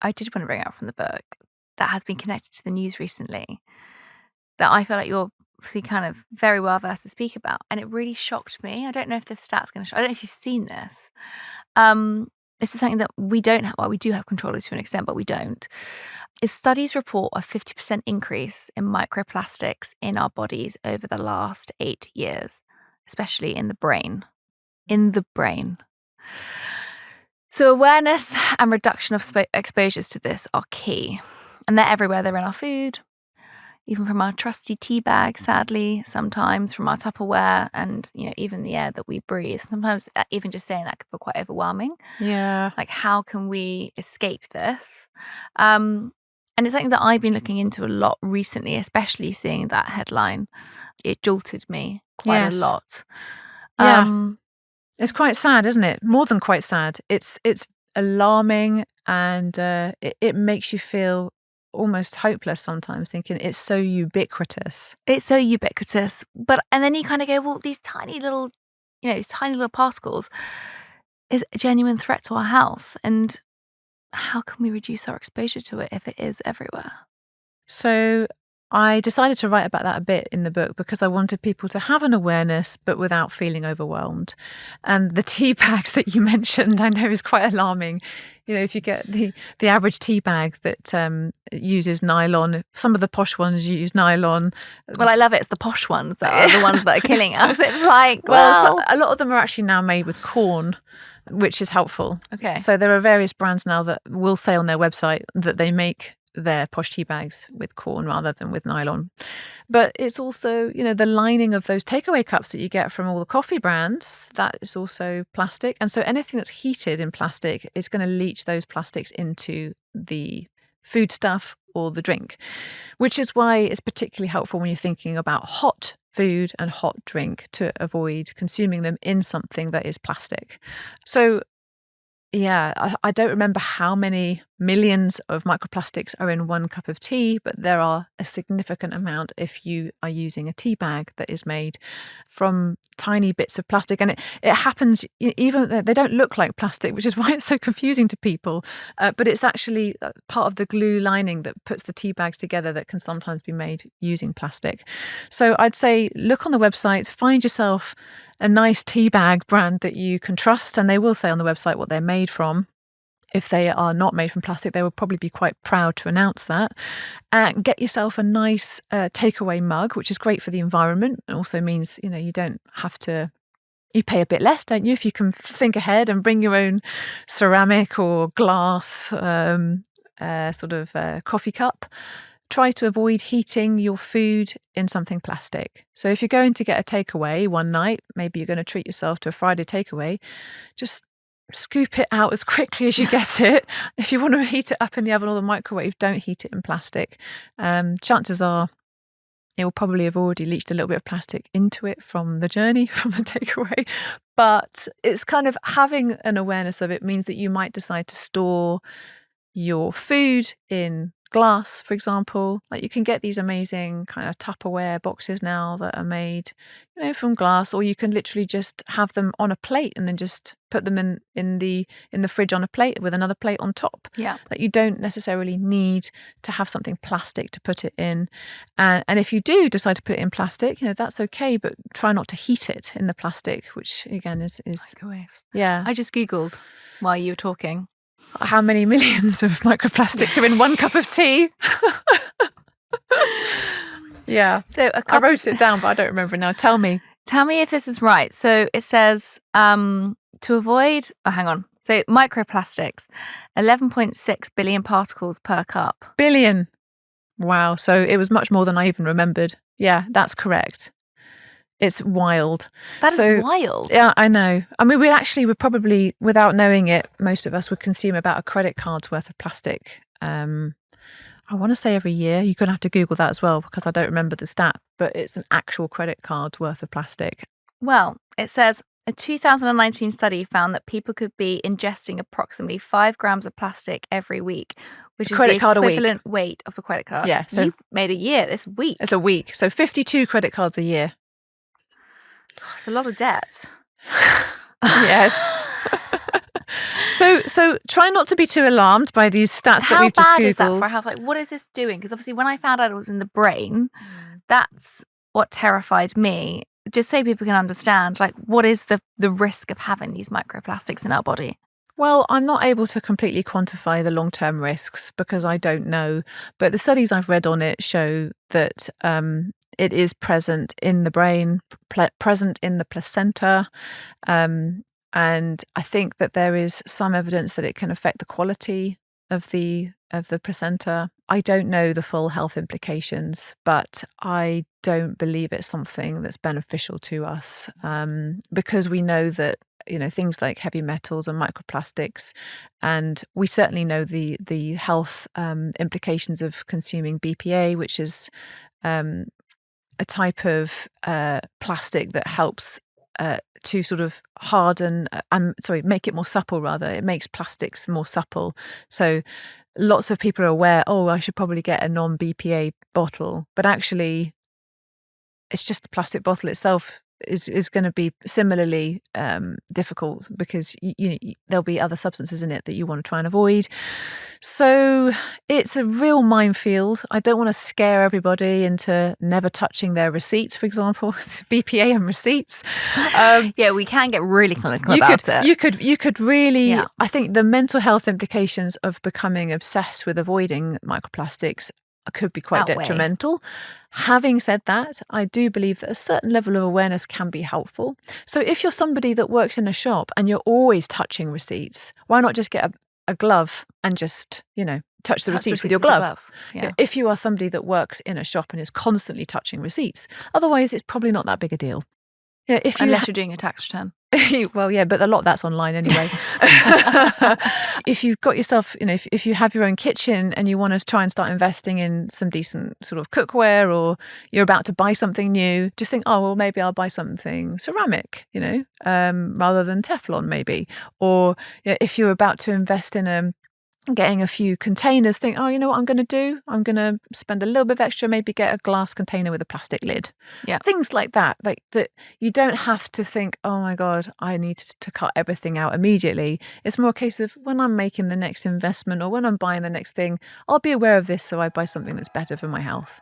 I did want to bring up from the book that has been connected to the news recently that I feel like you're obviously kind of very well versed to speak about. And it really shocked me. I don't know if this stat's going to show. I don't know if you've seen this. This is something that we don't have. Well, we do have control of to an extent, but we don't. Is studies report a 50% increase in microplastics in our bodies over the last 8 years, especially in the brain. In the brain. So awareness and reduction of exposures to this are key. And they're everywhere. They're in our food, even from our trusty tea bag, sadly, sometimes from our Tupperware, and even the air that we breathe. Sometimes even just saying that could feel quite overwhelming. Yeah. Like, how can we escape this? And it's something that I've been looking into a lot recently, especially seeing that headline. It jolted me quite a lot. Yeah. It's quite sad, isn't it? More than quite sad. It's alarming, and it makes you feel almost hopeless sometimes, thinking it's so ubiquitous. It's so ubiquitous. And then you kind of go, well, these tiny little particles is a genuine threat to our health. And how can we reduce our exposure to it if it is everywhere? So I decided to write about that a bit in the book because I wanted people to have an awareness, but without feeling overwhelmed. And the tea bags that you mentioned, I know, is quite alarming. If you get the average tea bag that uses nylon, some of the posh ones use nylon. Well, I love it. It's the posh ones that are the ones that are killing us. It's like, well, a lot of them are actually now made with corn, which is helpful. Okay. So there are various brands now that will say on their website that they make their posh tea bags with corn rather than with nylon. But it's also, the lining of those takeaway cups that you get from all the coffee brands, that is also plastic. And so anything that's heated in plastic is going to leach those plastics into the food stuff or the drink, which is why it's particularly helpful when you're thinking about hot food and hot drink to avoid consuming them in something that is plastic. So yeah, I don't remember how many millions of microplastics are in one cup of tea, but there are a significant amount if you are using a tea bag that is made from tiny bits of plastic. And it happens, even they don't look like plastic, which is why it's so confusing to people. But it's actually part of the glue lining that puts the tea bags together that can sometimes be made using plastic. So I'd say look on the website, find yourself a nice tea bag brand that you can trust, and they will say on the website what they're made from. If they are not made from plastic, they will probably be quite proud to announce that. Get yourself a nice takeaway mug, which is great for the environment. It also means, you don't have to, you pay a bit less, don't you? If you can think ahead and bring your own ceramic or glass coffee cup. Try to avoid heating your food in something plastic. So if you're going to get a takeaway one night, maybe you're going to treat yourself to a Friday takeaway, just scoop it out as quickly as you get it. If you want to heat it up in the oven or the microwave, don't heat it in plastic. Chances are it will probably have already leached a little bit of plastic into it from the journey, from the takeaway. But it's kind of having an awareness of it means that you might decide to store your food in glass, for example. Like you can get these amazing kind of Tupperware boxes now that are made, from glass, or you can literally just have them on a plate and then just put them in the fridge on a plate with another plate on top. Yeah. Like you don't necessarily need to have something plastic to put it in. And if you do decide to put it in plastic, that's okay, but try not to heat it in the plastic, which again is microwaves. Yeah. I just Googled while you were talking. How many millions of microplastics are in one cup of tea? Yeah. So I wrote it down, but I don't remember now. Tell me if this is right. So it says to avoid. Oh, hang on. So microplastics, 11.6 billion particles per cup. Billion. Wow. So it was much more than I even remembered. Yeah, that's correct. It's wild. That's wild. Yeah, I know. I mean, we probably, without knowing it, most of us would consume about a credit card's worth of plastic. I want to say every year. You're going to have to Google that as well because I don't remember the stat, but it's an actual credit card's worth of plastic. Well, it says a 2019 study found that people could be ingesting approximately 5 grams of plastic every week, which is the equivalent weight of a credit card. Yeah. So you made a year this week. It's a week. So 52 credit cards a year. It's a lot of debt. Yes. So try not to be too alarmed by these stats that How we've just bad Googled. is that for health? Like, what is this doing? Because obviously when I found out it was in the brain, that's what terrified me. Just so people can understand, like, what is the risk of having these microplastics in our body? Well, I'm not able to completely quantify the long-term risks because I don't know. But the studies I've read on it show that it is present in the brain, present in the placenta. And I think that there is some evidence that it can affect the quality of the placenta. I don't know the full health implications, but I don't believe it's something that's beneficial to us, because we know that things like heavy metals and microplastics, and we certainly know the health implications of consuming BPA, which is a type of plastic that helps to sort of harden make it more supple. Rather, it makes plastics more supple. So lots of people are aware, oh, I should probably get a non-BPA bottle, but actually it's just the plastic bottle itself is going to be similarly difficult because there'll be other substances in it that you want to try and avoid. So it's a real minefield. I don't want to scare everybody into never touching their receipts, for example, BPA and receipts. Yeah, we can get really clinical about it. You could really, I think the mental health implications of becoming obsessed with avoiding microplastics could be quite detrimental. Having said that, I do believe that a certain level of awareness can be helpful. So if you're somebody that works in a shop and you're always touching receipts, why not just get a glove and just, touch the receipts with your glove? Yeah. If you are somebody that works in a shop and is constantly touching receipts, otherwise it's probably not that big a deal. Yeah, Unless you're doing a tax return. Well, yeah, but a lot of that's online anyway. If you've got yourself, if you have your own kitchen and you want to try and start investing in some decent sort of cookware, or you're about to buy something new, just think, oh, well, maybe I'll buy something ceramic, rather than Teflon maybe. Or if you're about to invest in getting a few containers, think, oh, you know what I'm going to do? I'm going to spend a little bit of extra, maybe get a glass container with a plastic lid. Yeah. Things like that. Like that, you don't have to think, oh my God, I need to cut everything out immediately. It's more a case of when I'm making the next investment or when I'm buying the next thing, I'll be aware of this so I buy something that's better for my health.